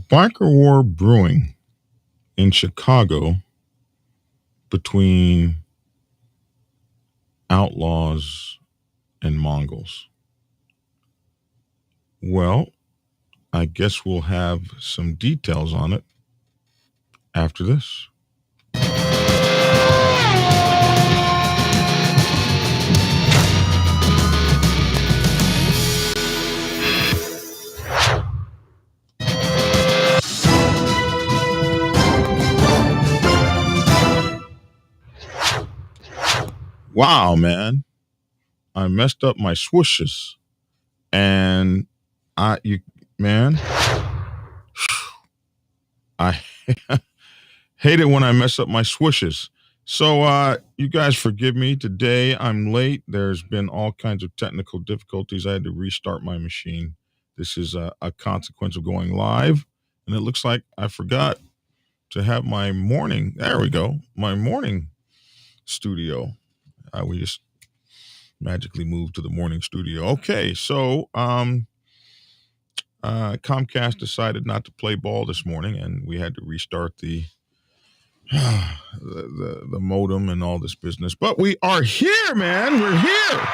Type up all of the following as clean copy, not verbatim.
biker war brewing in Chicago between outlaws and Mongols. Well, I guess we'll have some details on it after this. Wow, man. I messed up my swooshes. And you, man, I hate it when I mess up my swooshes. So, you guys forgive me. Today I'm late. There's been all kinds of technical difficulties. I had to restart my machine. This is a consequence of going live. And it looks like I forgot to have my morning. There we go. My morning studio. We just magically moved to the morning studio. Okay. So, Comcast decided not to play ball this morning, and we had to restart the the modem and all this business. But we are here, man. We're here.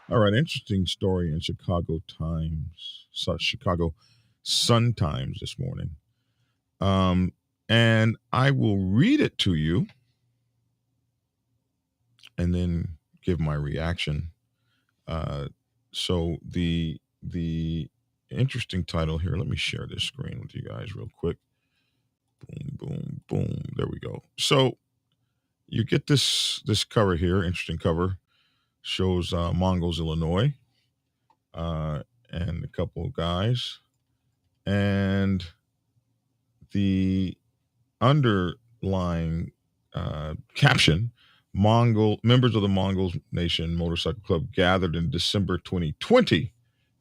All right, interesting story in Chicago Sun Times this morning. And I will read it to you and then give my reaction. So the interesting title here. Let me share this screen with you guys real quick. Boom, boom, boom. There we go. So you get this cover here. Interesting cover. Shows Mongols, Illinois, and a couple of guys. And the underlying caption: members of the Mongols Nation Motorcycle Club gathered in December 2020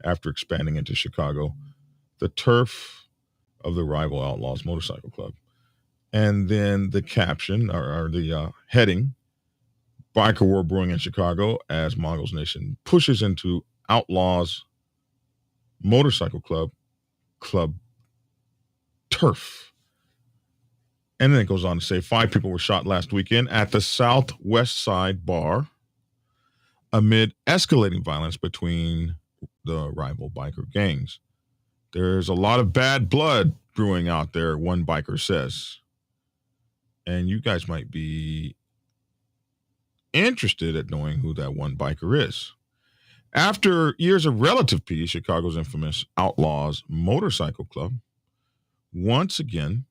after expanding into Chicago, the turf of the rival Outlaws Motorcycle Club. And then the caption or the heading: Biker War Brewing in Chicago as Mongols Nation pushes into Outlaws Motorcycle Club turf. And then it goes on to say 5 people were shot last weekend at the Southwest Side Bar amid escalating violence between the rival biker gangs. There's a lot of bad blood brewing out there, one biker says. And you guys might be interested at knowing who that one biker is. After years of relative peace, Chicago's infamous Outlaws Motorcycle Club once again.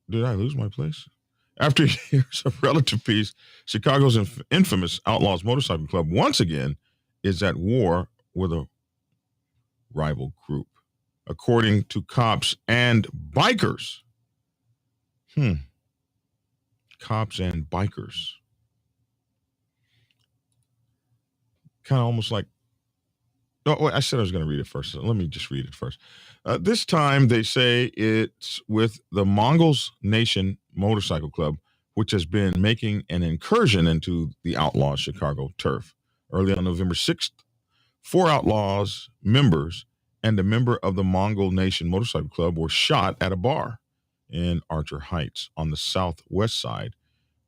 Did I lose my place? After years of relative peace, Chicago's infamous Outlaws Motorcycle Club once again is at war with a rival group, according to cops and bikers. Cops and bikers. Kind of almost like, oh, I said I was going to read it first. So let me just read it first. This time they say it's with the Mongols Nation Motorcycle Club, which has been making an incursion into the Outlaws Chicago turf. Early on November 6th, 4 Outlaws members and a member of the Mongol Nation Motorcycle Club were shot at a bar in Archer Heights on the southwest side,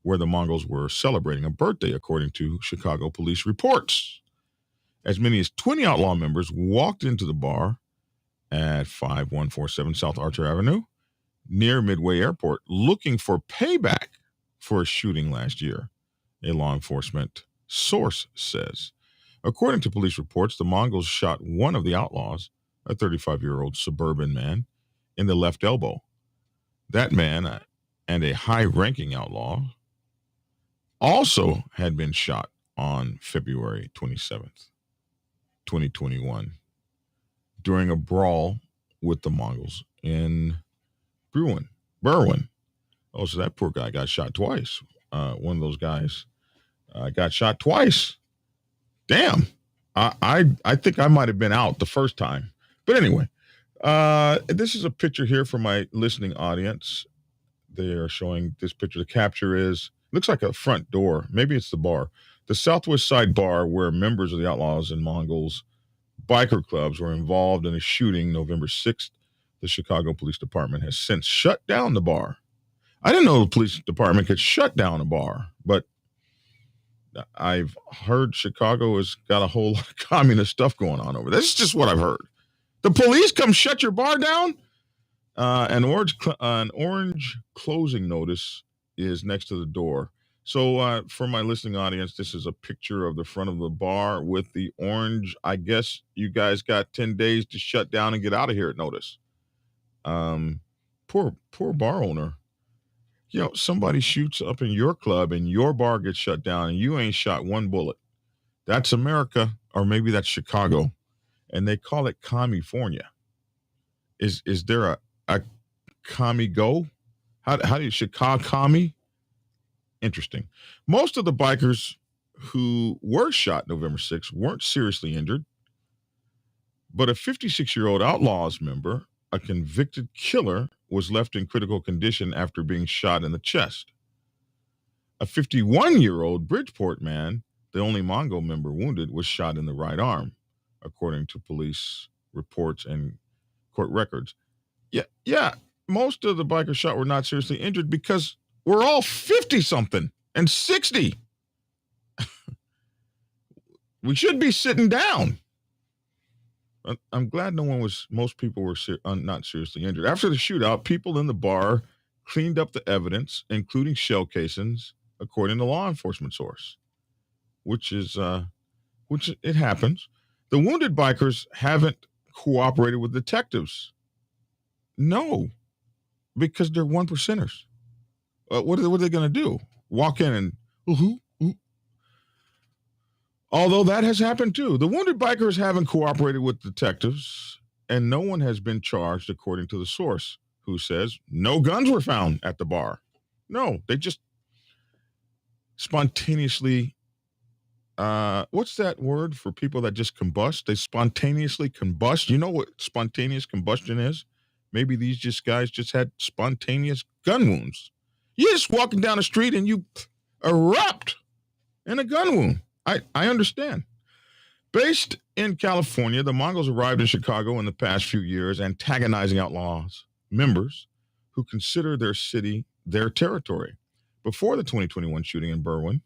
where the Mongols were celebrating a birthday, according to Chicago police reports. As many as 20 outlaw members walked into the bar at 5147 South Archer Avenue near Midway Airport looking for payback for a shooting last year, a law enforcement source says. According to police reports, the Mongols shot one of the outlaws, a 35-year-old suburban man, in the left elbow. That man and a high-ranking outlaw also had been shot on February 27th, 2021, during a brawl with the Mongols in Brewing. Oh, so that poor guy got shot twice. One of those guys got shot twice. Damn. I think I might have been out the first time. But anyway, this is a picture here for my listening audience. They are showing this picture. The capture is Looks like a front door. Maybe it's the bar. The Southwest Side Bar, where members of the Outlaws and Mongols biker clubs were involved in a shooting November 6th. The Chicago Police Department has since shut down the bar. I didn't know the police department could shut down a bar, but I've heard Chicago has got a whole lot of communist stuff going on over there. This is just what I've heard. The police come shut your bar down? An orange closing notice is next to the door. So for my listening audience, this is a picture of the front of the bar with the orange. I guess you guys got 10 days to shut down and get out of here notice. Poor bar owner. You know, somebody shoots up in your club and your bar gets shut down and you ain't shot one bullet. That's America, or maybe that's Chicago, and they call it California. Is there a commie go? How do you Chicago commie? Interesting. Most of the bikers who were shot November 6th weren't seriously injured, but a 56-year-old Outlaws member, a convicted killer, was left in critical condition after being shot in the chest. A 51-year-old Bridgeport man, the only Mongol member wounded, was shot in the right arm, according to police reports and court records. Yeah. Most of the bikers shot were not seriously injured because we're all 50-something and 60. We should be sitting down. I'm glad most people were not seriously injured. After the shootout, people in the bar cleaned up the evidence, including shell casings, according to law enforcement source, which it happens. The wounded bikers haven't cooperated with detectives. No, because they're one percenters. What are they going to do? Walk in and Although that has happened too. The wounded bikers haven't cooperated with detectives, and no one has been charged, according to the source, who says no guns were found at the bar. No, they just spontaneously, what's that word for people that just combust? They spontaneously combust. You know what spontaneous combustion is? Maybe these guys just had spontaneous gun wounds. You're just walking down the street and you erupt in a gun wound. I understand. Based in California, the Mongols arrived in Chicago in the past few years, antagonizing Outlaws members who consider their city their territory. Before the 2021 shooting in Brewing,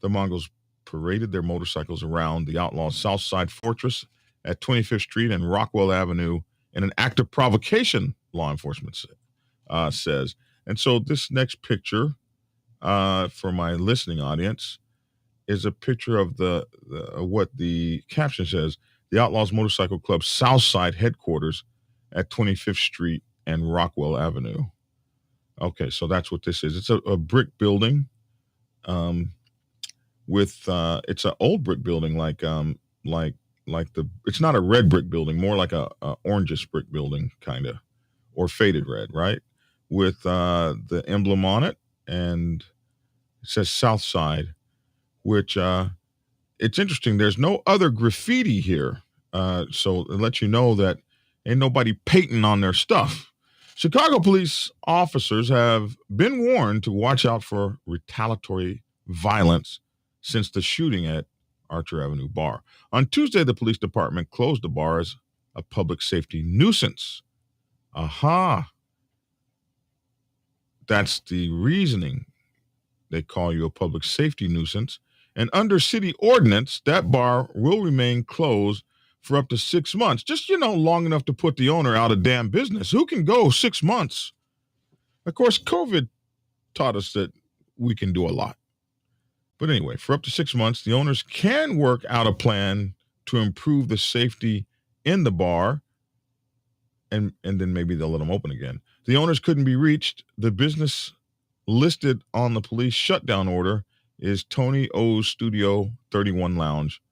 the Mongols paraded their motorcycles around the Outlaws' South Side Fortress at 25th Street and Rockwell Avenue in an act of provocation, law enforcement says. And so this next picture, for my listening audience, is a picture of what the caption says: the Outlaws Motorcycle Club Southside headquarters at 25th Street and Rockwell Avenue. Okay, so that's what this is. It's a brick building, with it's an old brick building, like it's not a red brick building, more like a orangish brick building, kind of, or faded red, right? With the emblem on it, and it says Southside, which it's interesting. There's no other graffiti here. So it lets you know that ain't nobody painting on their stuff. Chicago police officers have been warned to watch out for retaliatory violence since the shooting at Archer Avenue Bar. On Tuesday, the police department closed the bar as a public safety nuisance. Aha. That's the reasoning. They call you a public safety nuisance. And under city ordinance, that bar will remain closed for up to 6 months. Just, long enough to put the owner out of damn business. Who can go 6 months? Of course, COVID taught us that we can do a lot. But anyway, for up to 6 months, the owners can work out a plan to improve the safety in the bar, and then maybe they'll let them open again. The owners couldn't be reached. The business listed on the police shutdown order is Tony O's Studio 31 Lounge,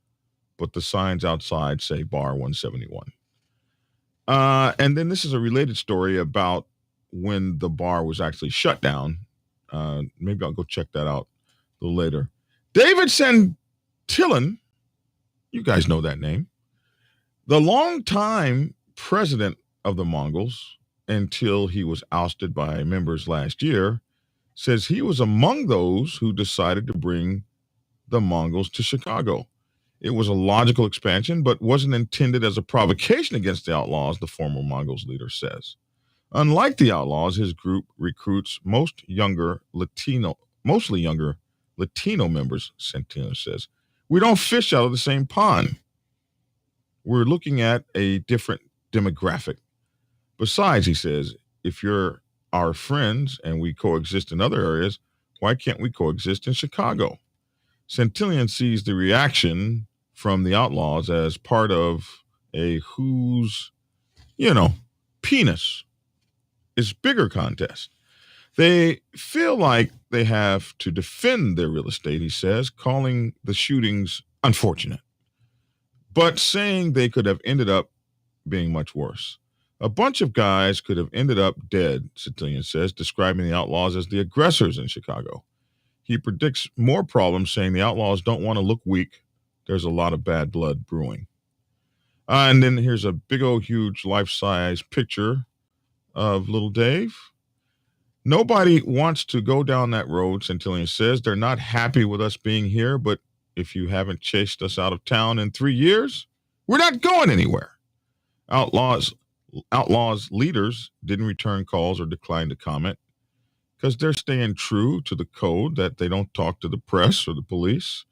but the signs outside say Bar 171. And then this is a related story about when the bar was actually shut down. Maybe I'll go check that out a little later. David Santillan, you guys know that name, the longtime president of the Mongols until he was ousted by members last year, says he was among those who decided to bring the Mongols to Chicago. It was a logical expansion, but wasn't intended as a provocation against the Outlaws, the former Mongols leader says. Unlike the Outlaws, his group recruits mostly younger Latino members, Centeno says. We don't fish out of the same pond. We're looking at a different demographic. Besides, he says, if you're our friends and we coexist in other areas, why can't we coexist in Chicago? Centillion sees the reaction from the Outlaws as part of a whose, penis is bigger contest. They feel like they have to defend their real estate, he says, calling the shootings unfortunate, but saying they could have ended up being much worse. A bunch of guys could have ended up dead, Centillion says, describing the Outlaws as the aggressors in Chicago. He predicts more problems, saying the Outlaws don't want to look weak. There's a lot of bad blood brewing. And then here's a big old huge life-size picture of little Dave. Nobody wants to go down that road, Centillion says. They're not happy with us being here, but if you haven't chased us out of town in 3 years, we're not going anywhere. Outlaws leaders didn't return calls or decline to comment because they're staying true to the code that they don't talk to the press or the police.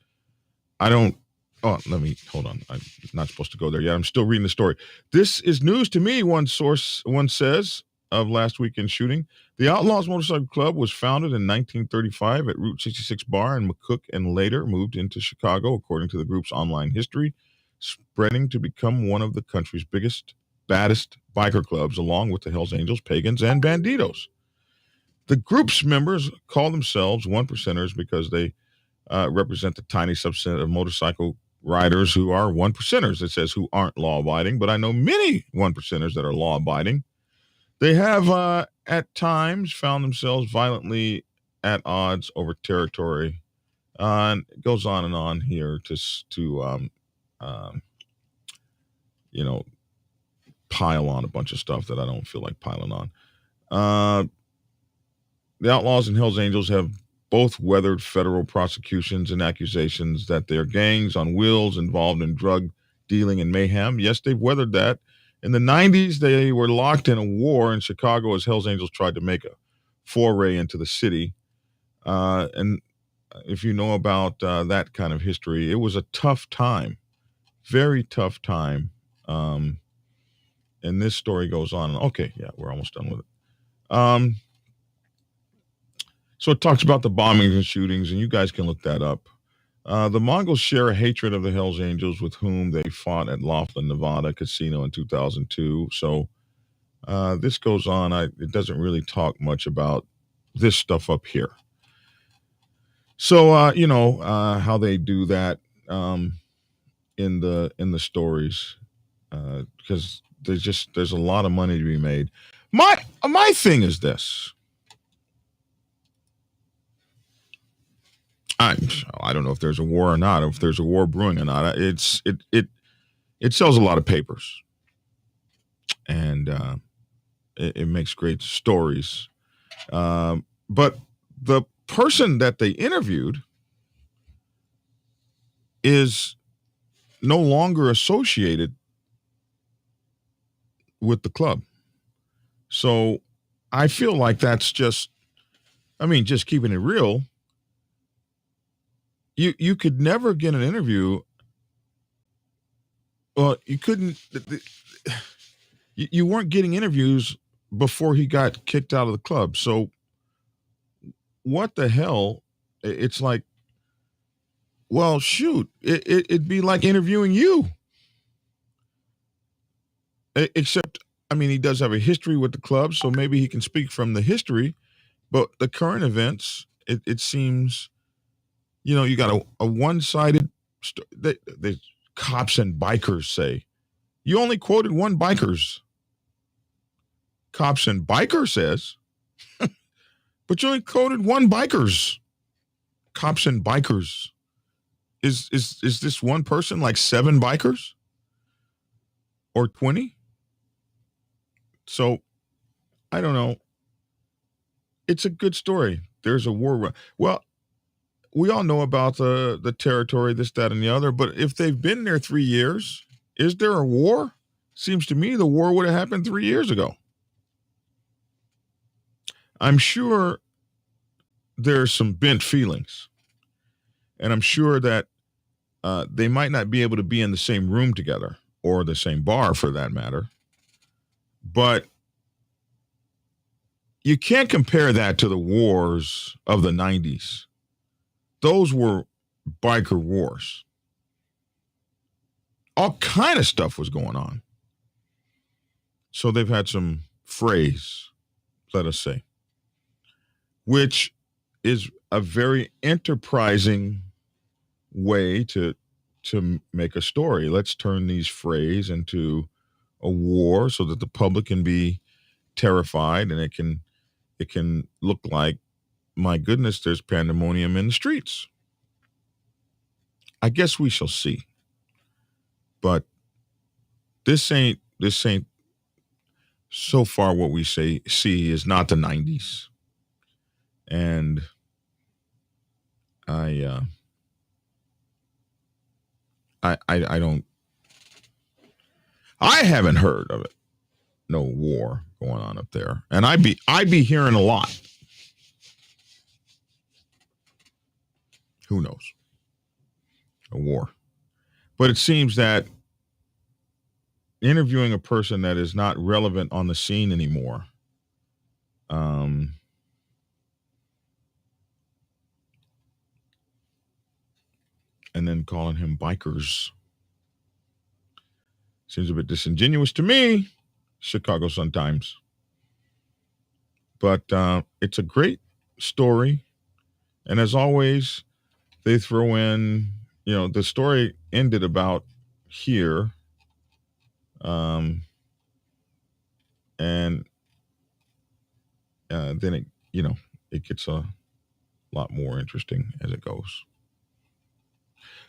Hold on. I'm not supposed to go there yet. I'm still reading the story. This is news to me, one says of last weekend's shooting. The Outlaws Motorcycle Club was founded in 1935 at Route 66 Bar in McCook and later moved into Chicago, according to the group's online history, spreading to become one of the country's biggest, baddest biker clubs, along with the Hells Angels, Pagans, and Banditos. The group's members call themselves one percenters because they represent the tiny subset of motorcycle riders who are one percenters. It says who aren't law abiding, but I know many one percenters that are law abiding. They have at times found themselves violently at odds over territory. And it goes on and on here to pile on a bunch of stuff that I don't feel like piling on. The Outlaws and Hells Angels have both weathered federal prosecutions and accusations that they're gangs on wheels involved in drug dealing and mayhem. Yes, they've weathered that. In the 90s, they were locked in a war in Chicago as Hells Angels tried to make a foray into the city. And if you know about that kind of history, it was a tough time, very tough time. And this story goes on. Okay, yeah, we're almost done with it. So it talks about the bombings and shootings, and you guys can look that up. The Mongols share a hatred of the Hells Angels, with whom they fought at Laughlin, Nevada casino in 2002. So this goes on. It doesn't really talk much about this stuff up here. So how they do that in the stories, because there's a lot of money to be made. My thing is this. I don't know if there's a war or not, if there's a war brewing or not. It sells a lot of papers, and it makes great stories. But the person that they interviewed is no longer associated with the club. So I feel like that's just keeping it real. You could never get an interview. Well, you couldn't. You weren't getting interviews before he got kicked out of the club. So what the hell? It's like, well, shoot, it'd be like interviewing you. Except, he does have a history with the club, so maybe he can speak from the history. But the current events, it seems, you got a one-sided. The cops and bikers say, you only quoted one bikers. Cops and biker says, but you only quoted one bikers. Cops and bikers. Is this one person like 7 bikers? Or 20? So, I don't know. it's a good story. There's a war. Well, we all know about the territory, this, that, and the other. But if they've been there 3 years, is there a war? Seems to me the war would have happened 3 years ago. I'm sure there's some bent feelings, and I'm sure that they might not be able to be in the same room together or the same bar for that matter. But you can't compare that to the wars of the 90s. Those were biker wars. All kind of stuff was going on. So they've had some frays, let us say, which is a very enterprising way to make a story. Let's turn these frays into a war so that the public can be terrified, and it can look like, my goodness, there's pandemonium in the streets. I guess we shall see. But this ain't so far what we see is not the 90s. And I haven't heard of it. No war going on up there. And I'd be hearing a lot. Who knows? A war. But it seems that interviewing a person that is not relevant on the scene anymore, and then calling him bikers seems a bit disingenuous to me. Chicago Sun-Times. But it's a great story. And as always, they throw in, the story ended about here. And then it gets a lot more interesting as it goes.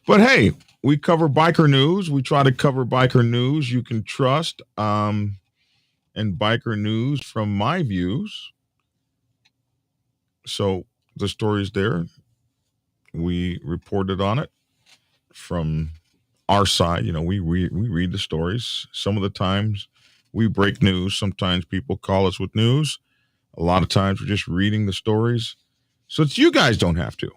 But hey, we cover biker news. We try to cover biker news you can trust, and biker news from my views. So the story's there. We reported on it from our side. We read the stories. Some of the times we break news. Sometimes people call us with news. A lot of times we're just reading the stories. So it's you guys don't have to.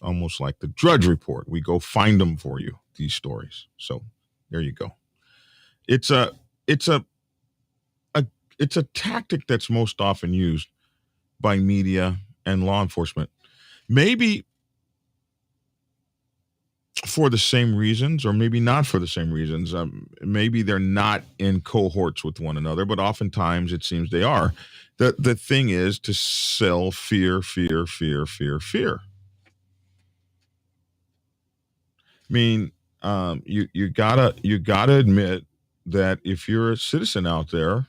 Almost like the Drudge Report. We go find them for you, these stories. So there you go. It's a tactic that's most often used by media and law enforcement. Maybe for the same reasons, or maybe not for the same reasons. Maybe they're not in cohorts with one another, but oftentimes it seems they are. The thing is to sell fear, fear, fear, fear, fear. I mean, you gotta admit that if you're a citizen out there,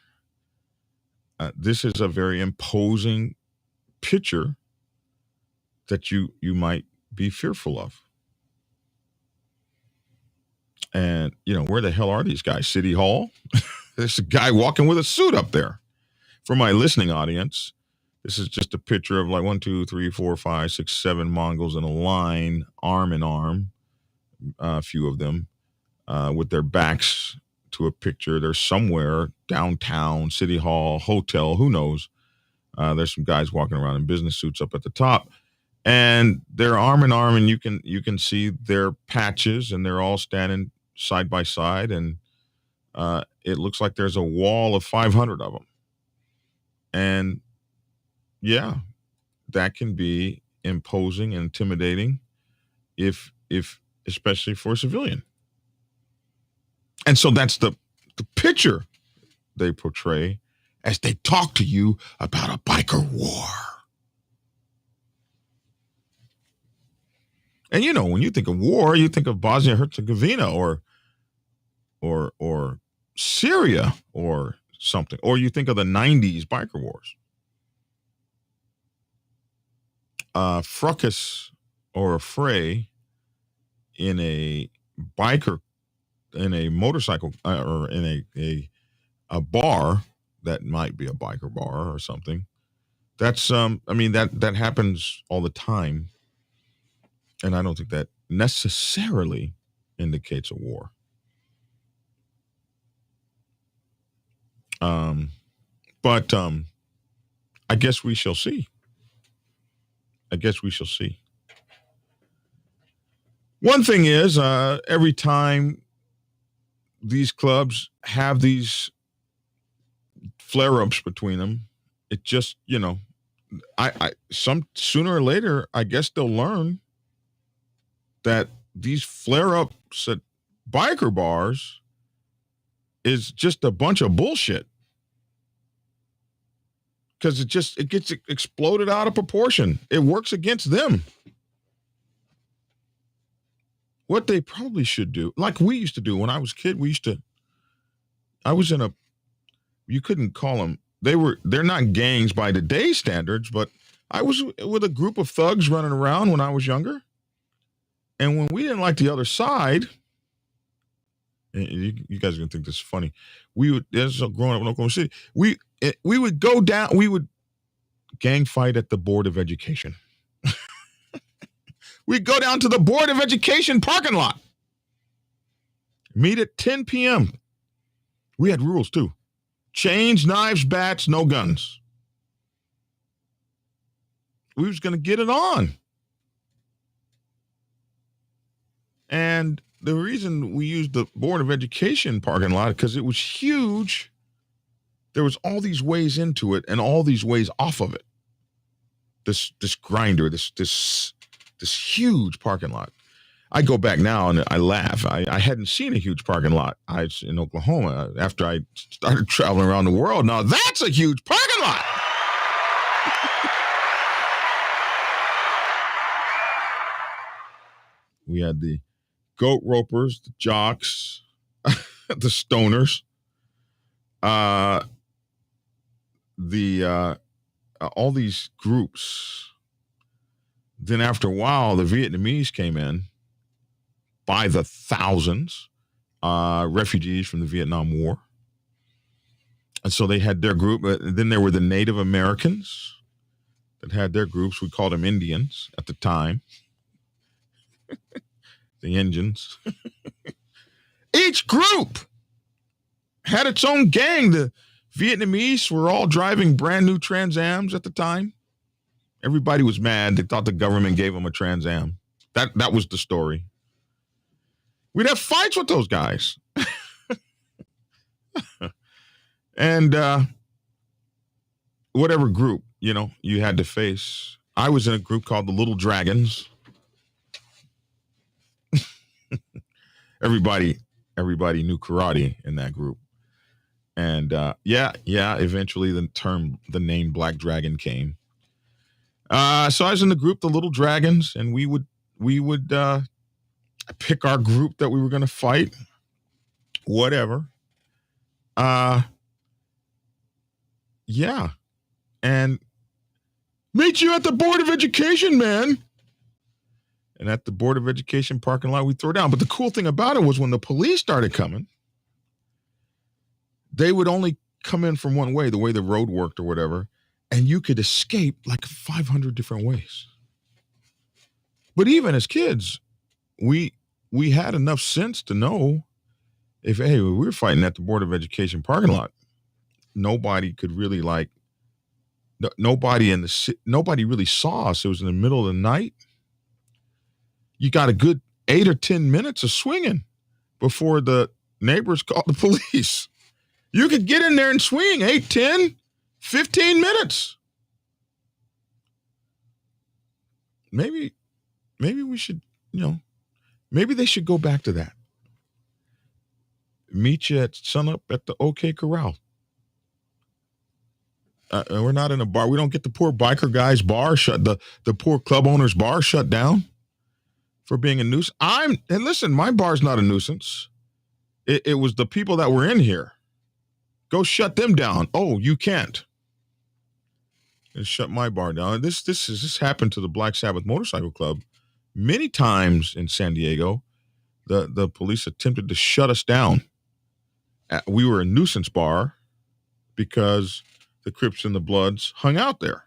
this is a very imposing picture that you might be fearful of. And where the hell are these guys? City Hall? There's a guy walking with a suit up there. For my listening audience, this is just a picture of like 1, 2, 3, 4, 5, 6, 7 Mongols in a line, arm in arm. A few of them with their backs to a picture. They're somewhere downtown, City Hall, hotel, who knows. There's some guys walking around in business suits up at the top, and they're arm in arm, and you can see their patches, and they're all standing side by side, and it looks like there's a wall of 500 of them. And yeah, that can be imposing and intimidating if especially for a civilian. And so that's the picture they portray as they talk to you about a biker war. And when you think of war, you think of Bosnia Herzegovina or Syria or something, or you think of the 90s biker wars. Fracas or a fray in a motorcycle or in a bar that might be a biker bar or something. That's that happens all the time, and I don't think that necessarily indicates a war. But I guess we shall see. One thing is, every time these clubs have these flare-ups between them, it just, some sooner or later, I guess they'll learn that these flare-ups at biker bars is just a bunch of bullshit. Because it gets exploded out of proportion. It works against them. What they probably should do, like we used to do when I was a kid, you couldn't call them, they're not gangs by today's standards, but I was with a group of thugs running around when I was younger. And when we didn't like the other side, and you guys are going to think this is funny. Growing up in Oklahoma City, we would go down, we would gang fight at the Board of Education. We'd go down to the Board of Education parking lot. Meet at 10 p.m. We had rules too. Chains, knives, bats, no guns. We was going to get it on. And the reason we used the Board of Education parking lot, because it was huge. There was all these ways into it and all these ways off of it. This grinder, this huge parking lot. I go back now and I laugh. I hadn't seen a huge parking lot in Oklahoma after I started traveling around the world. Now that's a huge parking lot. We had the goat ropers, the jocks, the stoners, all these groups. Then after a while, the Vietnamese came in by the thousands, refugees from the Vietnam War. And so they had their group. Then there were the Native Americans that had their groups. We called them Indians at the time. The Indians. Each group had its own gang. The Vietnamese were all driving brand new Trans Ams at the time. Everybody was mad. They thought the government gave them a Trans Am. That was the story. We'd have fights with those guys. And whatever group, you had to face. I was in a group called the Little Dragons. Everybody knew karate in that group. And eventually the name Black Dragon came. So I was in the group, the Little Dragons, and we would pick our group that we were going to fight, whatever. And meet you at the Board of Education, man. And at the Board of Education parking lot, we throw down. But the cool thing about it was when the police started coming, they would only come in from one way, the way the road worked or whatever, and you could escape like 500 different ways. But even as kids, we had enough sense to know if, we were fighting at the Board of Education parking lot, nobody could really nobody really saw us. It was in the middle of the night. You got a good 8 or 10 minutes of swinging before the neighbors called the police. You could get in there and swing 8, 10, 15 minutes. Maybe we should, maybe they should go back to that. Meet you at sunup at the OK Corral. We're not in a bar. We don't get the poor biker guy's bar shut, the poor club owner's bar shut down for being a nuisance. And listen, my bar's not a nuisance. It was the people that were in here. Go shut them down. Oh, you can't. And shut my bar down. This happened to the Black Sabbath Motorcycle Club many times in San Diego. The police attempted to shut us down. We were a nuisance bar. because the Crips and the Bloods hung out there.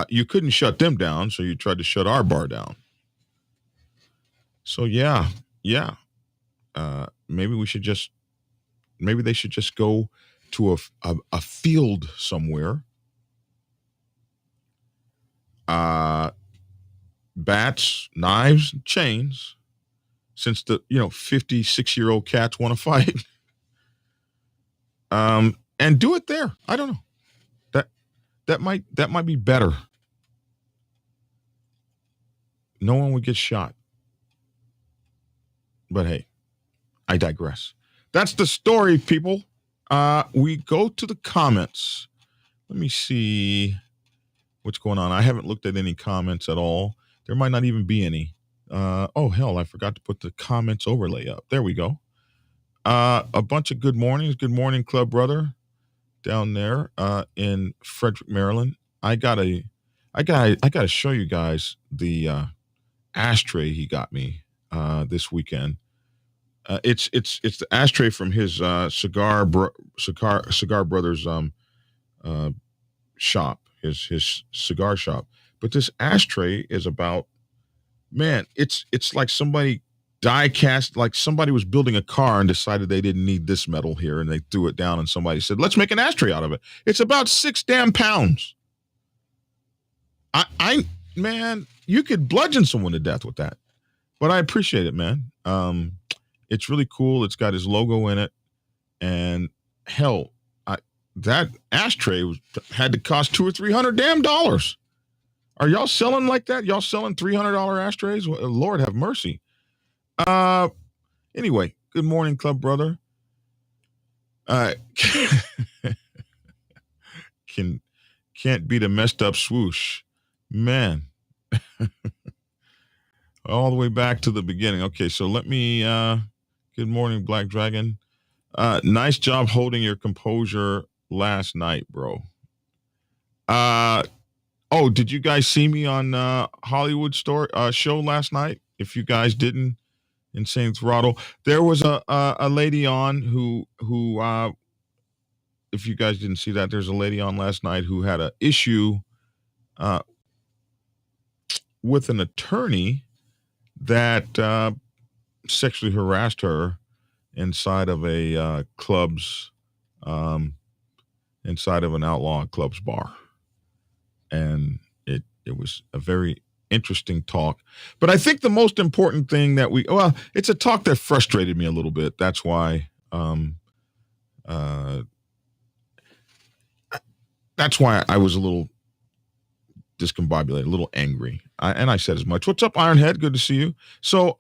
You couldn't shut them down, so you tried to shut our bar down. So yeah. Maybe they should just go to a field somewhere. Bats, knives, chains. Since the 56-year-old cats want to fight, and do it there. I don't know. That might be better. No one would get shot. But hey, I digress. That's the story, people. We go to the comments. Let me see what's going on. I haven't looked at any comments at all. There might not even be any. Oh, hell, I forgot to put the comments overlay up. There we go. A bunch of good mornings. Good morning, Club Brother, down there in Frederick, Maryland. I gotta show you guys the ashtray he got me this weekend. It's the ashtray from his Cigar Brothers shop, his cigar shop. But this ashtray is about, man, it's like somebody die cast, like somebody was building a car and decided they didn't need this metal here, and they threw it down, and somebody said, let's make an ashtray out of it. It's about 6 damn pounds. Man, you could bludgeon someone to death with that. But I appreciate it, man. It's really cool. It's got his logo in it. And hell, that ashtray had to cost $200 or $300 damn dollars. Are y'all selling like that? Y'all selling $300 ashtrays? Lord have mercy. Anyway, good morning, Club Brother. Can't beat a messed up swoosh. Man. All the way back to the beginning. Okay, so let me good morning, Black Dragon. Nice job holding your composure last night, bro. Oh, did you guys see me on Hollywood show last night? If you guys didn't, Insane Throttle, there was a lady on who if you guys didn't see that, there's a lady on last night who had an issue with an attorney that sexually harassed her inside of a club's inside of an outlaw club's bar. And it was a very interesting talk. But I think the most important thing that it's a talk that frustrated me a little bit. That's why I was a little discombobulated, a little angry. And I said as much. What's up, Ironhead? Good to see you. So,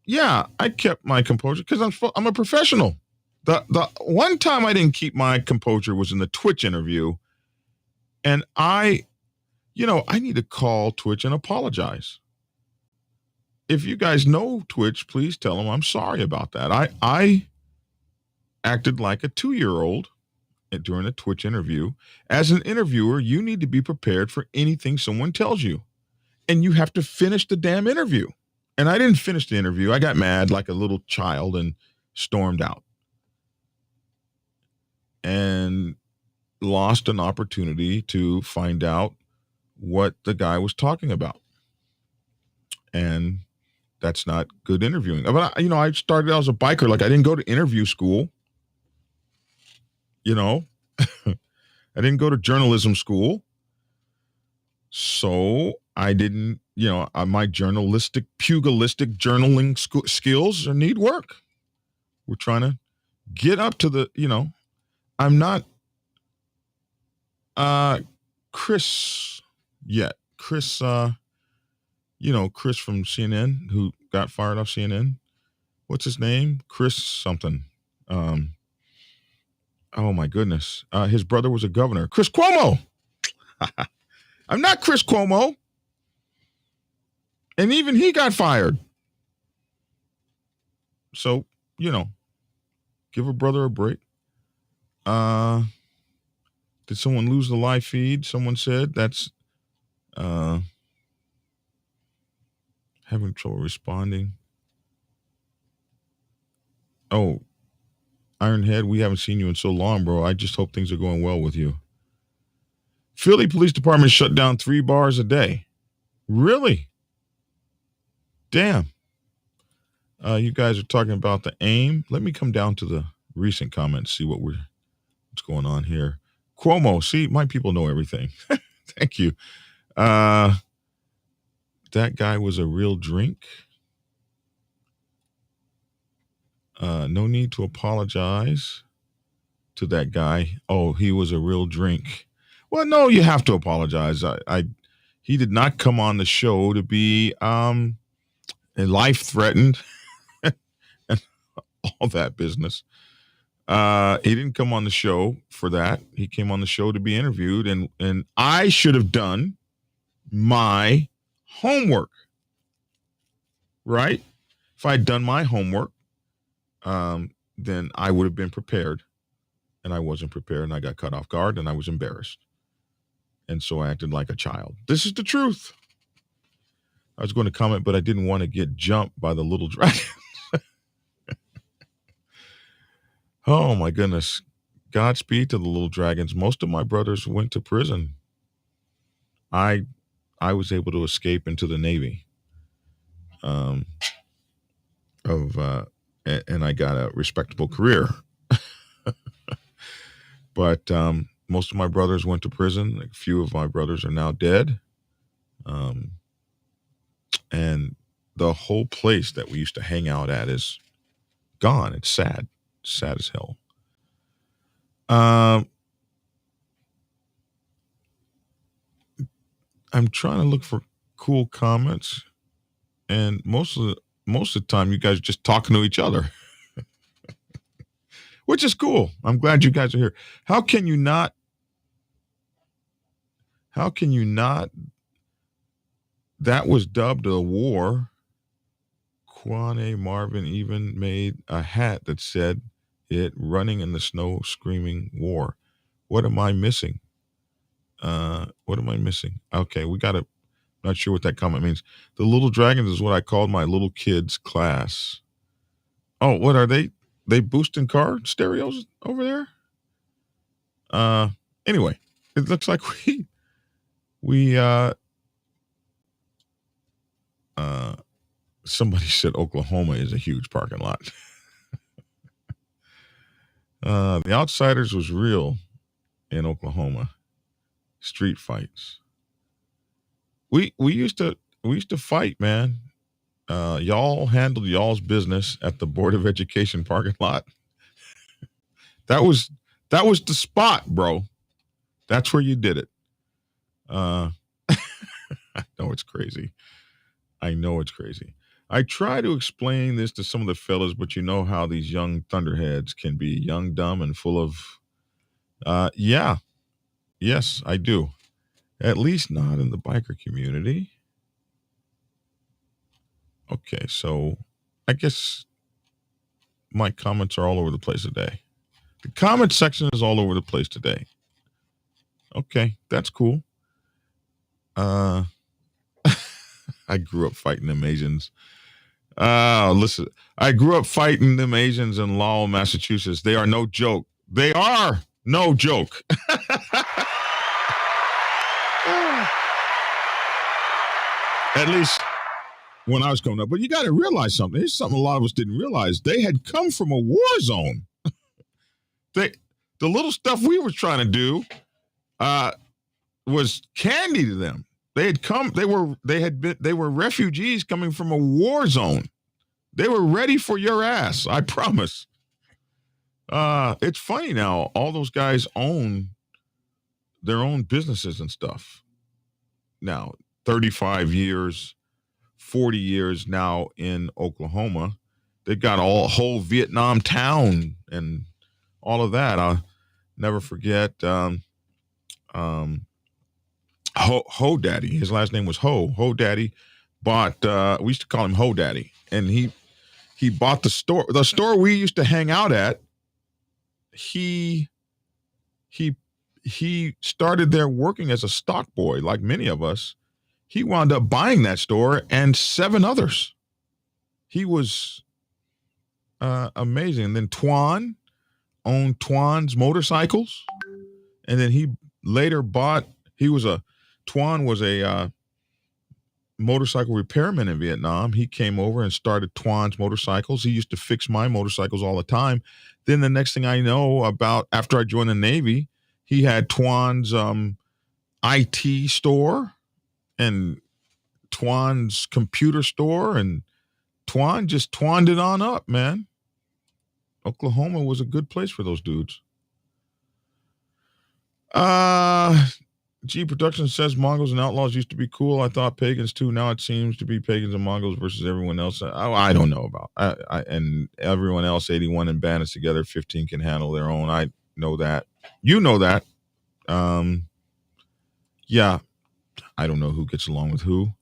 yeah, I kept my composure because I'm a professional. The one time I didn't keep my composure was in the Twitch interview. And I need to call Twitch and apologize. If you guys know Twitch, please tell them I'm sorry about that. I acted like a 2-year-old during a Twitch interview. As an interviewer, you need to be prepared for anything someone tells you. And you have to finish the damn interview. And I didn't finish the interview. I got mad like a little child and stormed out. And lost an opportunity to find out what the guy was talking about. And that's not good interviewing. But I started out as a biker. Like, I didn't go to interview school. I didn't go to journalism school. So I didn't, my pugilistic journaling skills need work. We're trying to get up to the, I'm not Chris yet. Chris, Chris from CNN who got fired off CNN. What's his name? Chris something. Oh my goodness. His brother was a governor. Chris Cuomo. I'm not Chris Cuomo. And even he got fired. So, give a brother a break. Did someone lose the live feed? Someone said that's having trouble responding. Oh, Ironhead, we haven't seen you in so long, bro. I just hope things are going well with you. Philly Police Department shut down 3 bars a day. Really? Damn. You guys are talking about the aim. Let me come down to the recent comments, see what's going on here. Cuomo, see, my people know everything. Thank you. That guy was a real drink. No need to apologize to that guy. Oh, he was a real drink. Well, no, you have to apologize. He did not come on the show to be life threatened and all that business. He didn't come on the show for that. He came on the show to be interviewed, and I should have done my homework, right? If I'd done my homework, then I would have been prepared, and I wasn't prepared, and I got caught off guard, and I was embarrassed, and so I acted like a child. This is the truth. I was going to comment, but I didn't want to get jumped by the little dragon. Oh my goodness. Godspeed to the little dragons. Most of my brothers went to prison. I was able to escape into the Navy. And I got a respectable career. But most of my brothers went to prison. A few of my brothers are now dead. And the whole place that we used to hang out at is gone. It's sad. Sad as hell. I'm trying to look for cool comments, and most of the time you guys are just talking to each other, which is cool. I'm glad you guys are here. How can you not? That was dubbed a war. Kwane Marvin even made a hat that said it, running in the snow, screaming war. What am I missing? Okay, not sure what that comment means. The little dragons is what I called my little kids class. Oh, what are they? They boosting car stereos over there? Anyway, it looks like somebody said Oklahoma is a huge parking lot. The Outsiders was real in Oklahoma. Street fights. We used to fight, man. Y'all handled y'all's business at the Board of Education parking lot. That was the spot, bro. That's where you did it. I know it's crazy. I try to explain this to some of the fellas, but you know how these young thunderheads can be young, dumb, and full of, yeah. Yes, I do. At least not in the biker community. Okay, so I guess my comments are all over the place today. The comment section is all over the place today. Okay, that's cool. I grew up fighting them Asians. Listen, I grew up fighting them Asians in Lowell, Massachusetts. They are no joke. They are no joke. At least when I was growing up. But you got to realize something. Here's something a lot of us didn't realize. They had come from a war zone. The little stuff we were trying to do was candy to them. They were refugees coming from a war zone. They were ready for your ass, I promise. It's funny now, all those guys own their own businesses and stuff. Now, 35 years, 40 years now in Oklahoma. They've got a whole Vietnam town and all of that. I'll never forget Ho Daddy. His last name was Ho. Ho Daddy bought, we used to call him Ho Daddy. And he bought the store we used to hang out at. He started there working as a stock boy, like many of us. He wound up buying that store and 7 others. He was amazing. And then Twan owned Twan's motorcycles, and then he later Twan was a motorcycle repairman in Vietnam. He came over and started Twan's motorcycles. He used to fix my motorcycles all the time. Then the next thing I know, about after I joined the Navy, he had Twan's IT store and Twan's computer store, and Twan just twanned it on up, man. Oklahoma was a good place for those dudes. G Productions says Mongols and Outlaws used to be cool. I thought pagans too. Now it seems to be pagans and Mongols versus everyone else. I don't know about. And everyone else, 81 and bandits together, 15 can handle their own. I know that. You know that. Yeah, I don't know who gets along with who.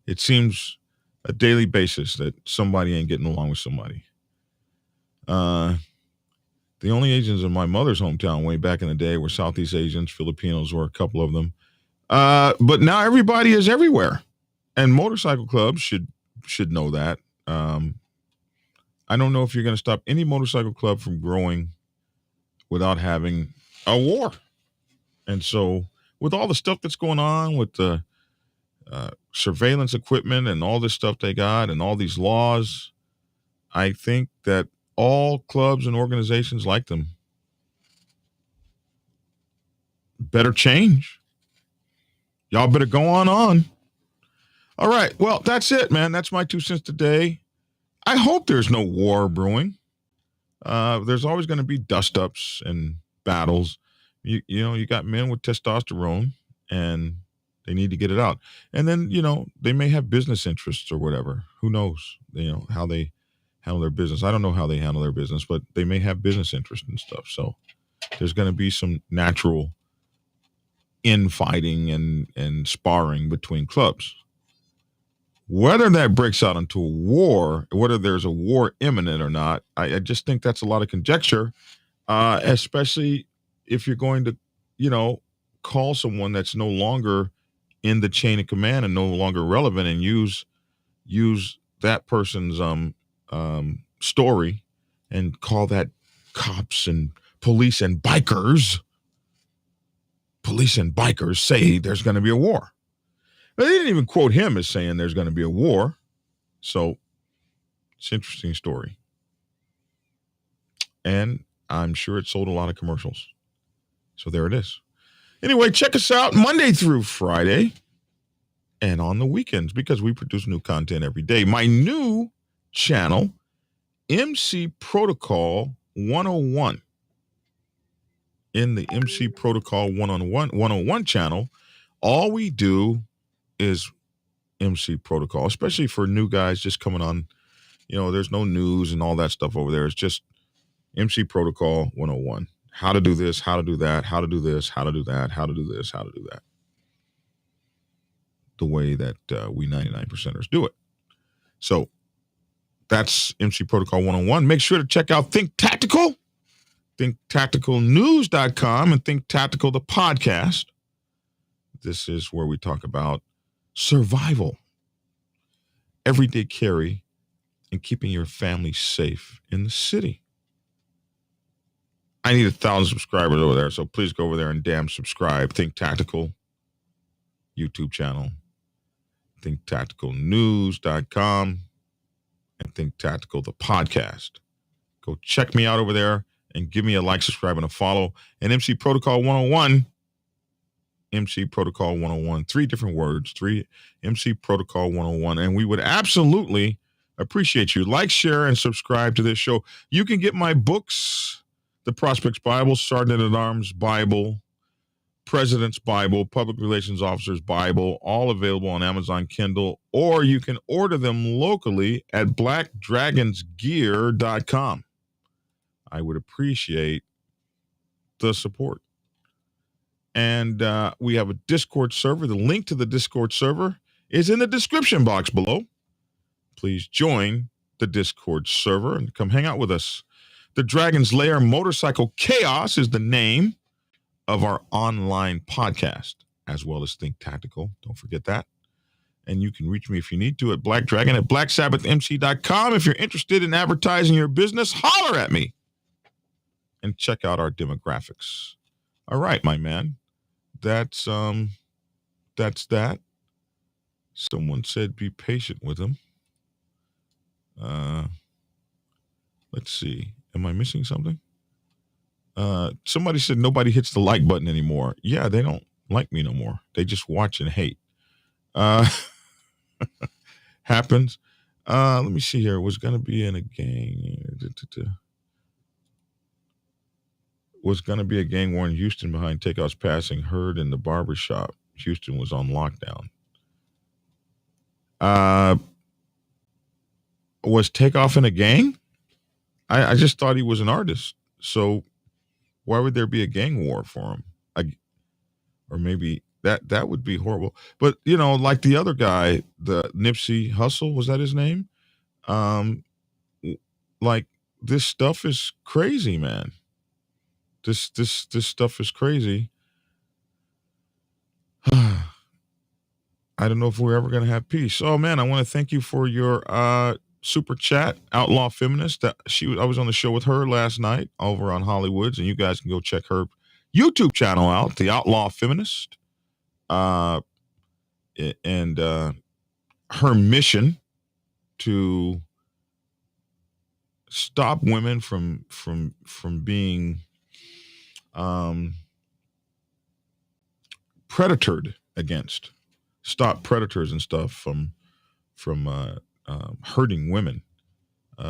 It seems a daily basis that somebody ain't getting along with somebody. The only Asians in my mother's hometown way back in the day were Southeast Asians. Filipinos were a couple of them. But now everybody is everywhere. And motorcycle clubs should know that. I don't know if you're going to stop any motorcycle club from growing without having a war. And so with all the stuff that's going on with the surveillance equipment and all this stuff they got and all these laws, I think that all clubs and organizations like them better change. Y'all better go on. All right. Well, that's it, man. That's my 2 cents today. I hope there's no war brewing. There's always going to be dust-ups and battles. You know, you got men with testosterone and they need to get it out. And then, you know, they may have business interests or whatever. Who knows, you know, how they handle their business. I don't know how they handle their business, but they may have business interests and stuff. So there's going to be some natural infighting and sparring between clubs. Whether that breaks out into a war, whether there's a war imminent or not, I just think that's a lot of conjecture, especially if you're going to, you know, call someone that's no longer in the chain of command and no longer relevant and use that person's story and call that cops and police and bikers say there's going to be a war. They didn't even quote him as saying there's going to be a war. So it's an interesting story. And I'm sure it sold a lot of commercials. So there it is. Anyway, check us out Monday through Friday and on the weekends because we produce new content every day. My new channel, MC Protocol 101. In the MC Protocol 101 channel, all we do is MC Protocol, especially for new guys just coming on. You know, there's no news and all that stuff over there. It's just MC Protocol 101. How to do this, how to do that, how to do this, how to do that, how to do this, how to do that. The way that we 99%ers do it. So that's MC Protocol 101. Make sure to check out Think Tactical, thinktacticalnews.com, and Think Tactical, the podcast. This is where we talk about survival, everyday carry, and keeping your family safe in the city. I need 1,000 subscribers over there, so please go over there and damn subscribe. Think Tactical YouTube channel, thinktacticalnews.com, and Think Tactical, the podcast. Go check me out over there and give me a like, subscribe, and a follow. And MC Protocol 101, MC Protocol 101, 3 different words, 3 MC Protocol 101. And we would absolutely appreciate you. Like, share, and subscribe to this show. You can get my books, The Prospects Bible, Sergeant at Arms Bible, President's Bible, Public Relations Officer's Bible, all available on Amazon Kindle, or you can order them locally at blackdragonsgear.com. I would appreciate the support. And we have a Discord server. The link to the Discord server is in the description box below. Please join the Discord server and come hang out with us. The Dragon's Lair Motorcycle Chaos is the name of our online podcast, as well as Think Tactical. Don't forget that. And you can reach me if you need to at Black Dragon at blacksabbathmc.com. If you're interested in advertising your business, holler at me. and check out our demographics. All right, my man. That's that. Someone said be patient with him. Let's see. Am I missing something? Somebody said nobody hits the like button anymore. Yeah, they don't like me no more. They just watch and hate. Happens. Let me see here. Was gonna be in a gang. Was gonna be a gang war in Houston behind Takeoff's passing. Heard in the barbershop. Houston was on lockdown. Was Takeoff in a gang? I just thought he was an artist. So why would there be a gang war for him? Or maybe that would be horrible. But like the other guy, the Nipsey Hussle, was that his name? Like this stuff is crazy, man. This stuff is crazy. I don't know if we're ever going to have peace. Oh man, I want to thank you for your super chat, Outlaw Feminist. I was on the show with her last night over on Hollywoods, and you guys can go check her YouTube channel out, the Outlaw Feminist, and her mission to stop women from being predatored against, stop predators and stuff from hurting women,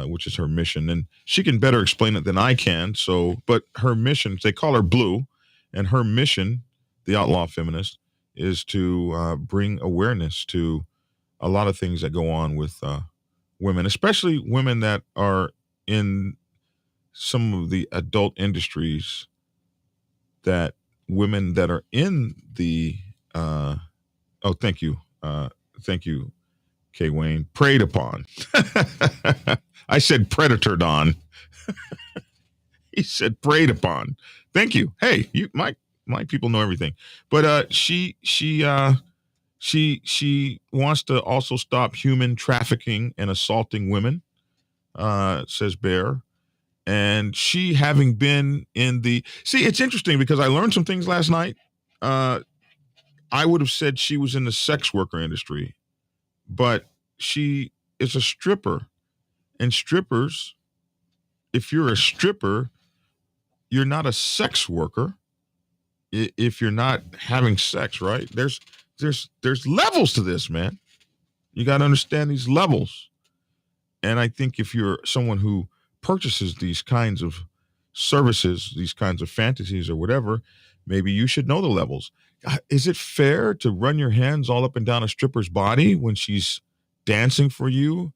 which is her mission. And she can better explain it than I can. So, but her mission, they call her Blue, and her mission, the Outlaw Feminist, is to bring awareness to a lot of things that go on with women, especially women that are in some of the adult industries, that women that are in the thank you, K. Wayne, preyed upon. I said predator, Don. He said preyed upon. Thank you. Hey, my people know everything. But she wants to also stop human trafficking and assaulting women, says Bear. And she, having been in it's interesting because I learned some things last night. I would have said she was in the sex worker industry, but she is a stripper. And strippers, if you're a stripper, you're not a sex worker if you're not having sex, right? There's levels to this, man. You got to understand these levels. And I think if you're someone who purchases these kinds of services, these kinds of fantasies or whatever, maybe you should know the levels. Is it fair to run your hands all up and down a stripper's body when she's dancing for you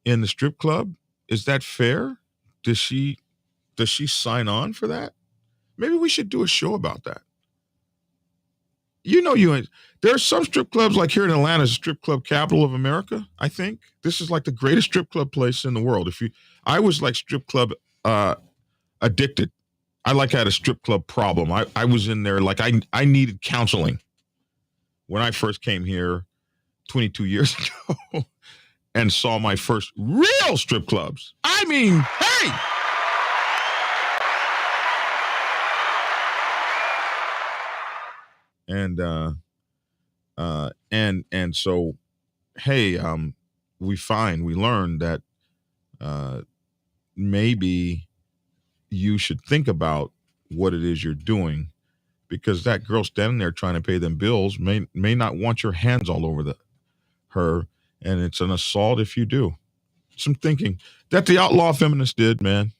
in the strip club? Is that fair? Does she sign on for that? Maybe we should do a show about that. There are some strip clubs, like here in Atlanta, strip club capital of America. I think this is like the greatest strip club place in the world. I was like strip club addicted. I had a strip club problem. I was in there like I needed counseling when I first came here 22 years ago and saw my first real strip clubs. I mean, hey. And so, hey, we learned that maybe you should think about what it is you're doing, because that girl standing there trying to pay them bills may not want your hands all over her, and it's an assault if you do. Some thinking that the Outlaw Feminist did, man.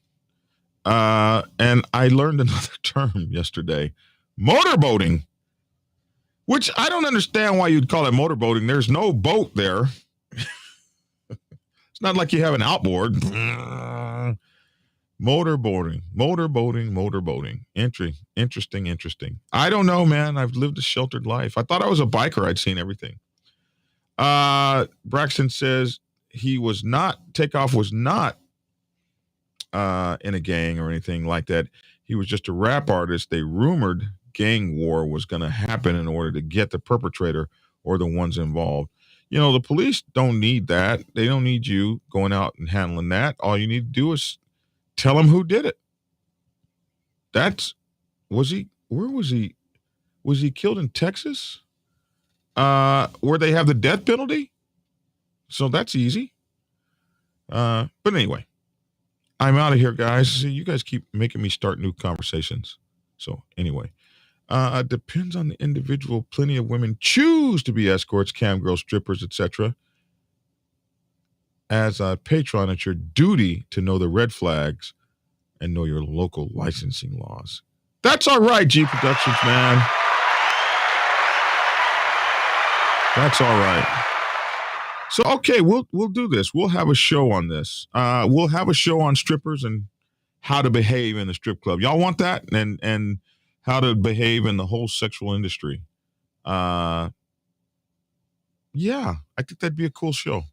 And I learned another term yesterday, motorboating. Which I don't understand why you'd call it motorboating. There's no boat there. It's not like you have an outboard. Motorboating. Interesting. I don't know, man. I've lived a sheltered life. I thought I was a biker. I'd seen everything. Braxton says Takeoff was not in a gang or anything like that. He was just a rap artist. They rumored gang war was going to happen in order to get the perpetrator or the ones involved. The police don't need that. They don't need you going out and handling that. All you need to do is tell them who did it. Where was he? Was he killed in Texas? Where they have the death penalty? So that's easy. But anyway, I'm out of here, guys. See, you guys keep making me start new conversations. So anyway, depends on the individual. Plenty of women choose to be escorts, cam girls, strippers, etc. As a patron, it's your duty to know the red flags and know your local licensing laws. That's all right, G Productions, man. That's all right. So okay, we'll do this. We'll have a show on this. We'll have a show on strippers and how to behave in the strip club. Y'all want that? And how to behave in the whole sexual industry. Yeah, I think that'd be a cool show.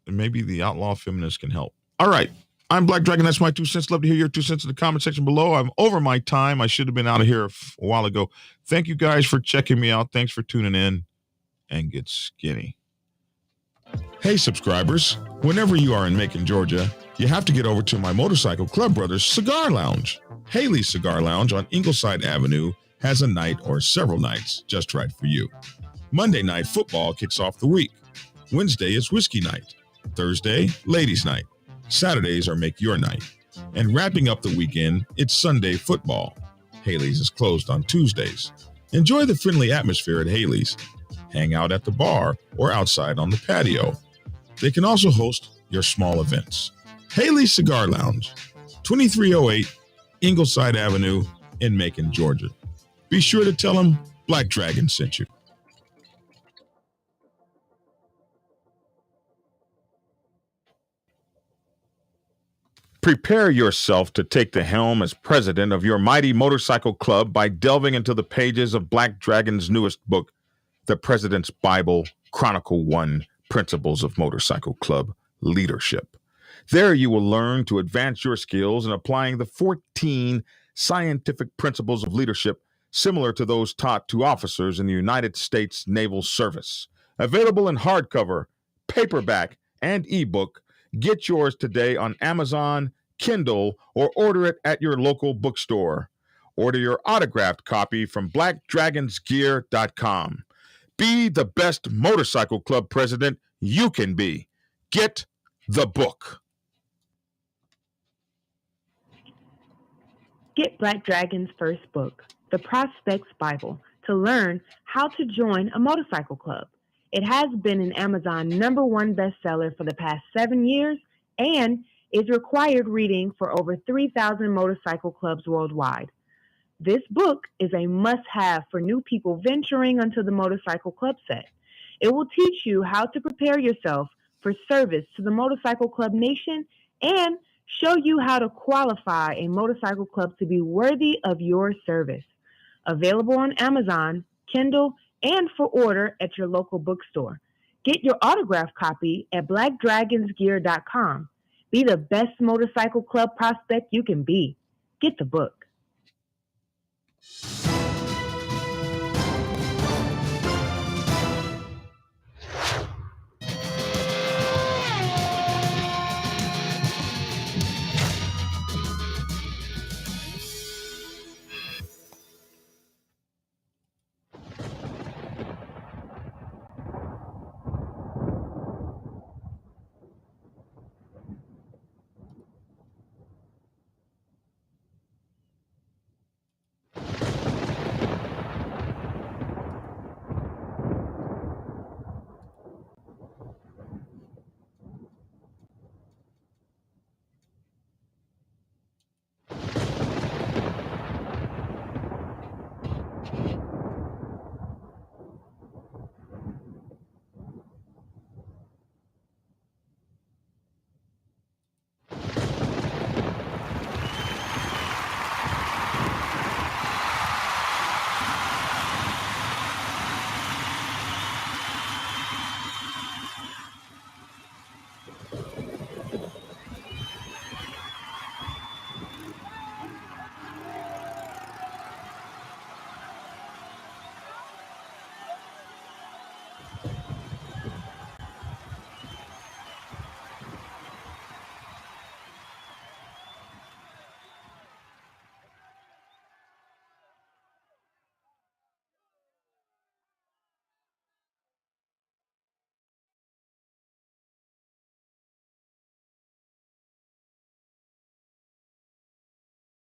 Maybe the outlaw feminists can help. All right. I'm Black Dragon. That's my 2 cents. Love to hear your 2 cents in the comment section below. I'm over my time. I should have been out of here a while ago. Thank you guys for checking me out. Thanks for tuning in, and get skinny. Hey, subscribers. Whenever you are in Macon, Georgia, you have to get over to my Motorcycle Club Brothers Cigar Lounge. Haley's Cigar Lounge on Ingleside Avenue has a night or several nights just right for you. Monday night football kicks off the week. Wednesday is whiskey night. Thursday, ladies night. Saturdays are make your night. And wrapping up the weekend, it's Sunday football. Haley's is closed on Tuesdays. Enjoy the friendly atmosphere at Haley's. Hang out at the bar or outside on the patio. They can also host your small events. Haley's Cigar Lounge, 2308 Ingleside Avenue in Macon, Georgia. Be sure to tell them Black Dragon sent you. Prepare yourself to take the helm as president of your mighty motorcycle club by delving into the pages of Black Dragon's newest book, The President's Bible, Chronicle 1, Principles of Motorcycle Club Leadership. There you will learn to advance your skills in applying the 14 scientific principles of leadership similar to those taught to officers in the United States Naval Service. Available in hardcover, paperback, and ebook. Get yours today on Amazon, Kindle, or order it at your local bookstore. Order your autographed copy from blackdragonsgear.com. Be the best motorcycle club president you can be. Get the book. Get Black Dragon's first book, The Prospect's Bible, to learn how to join a motorcycle club. It has been an Amazon #1 bestseller for the past 7 years and is required reading for over 3,000 motorcycle clubs worldwide. This book is a must-have for new people venturing onto the motorcycle club set. It will teach you how to prepare yourself for service to the motorcycle club nation and show you how to qualify a motorcycle club to be worthy of your service. Available on Amazon, Kindle, and for order at your local bookstore. Get your autographed copy at blackdragonsgear.com. Be the best motorcycle club prospect you can be. Get the book.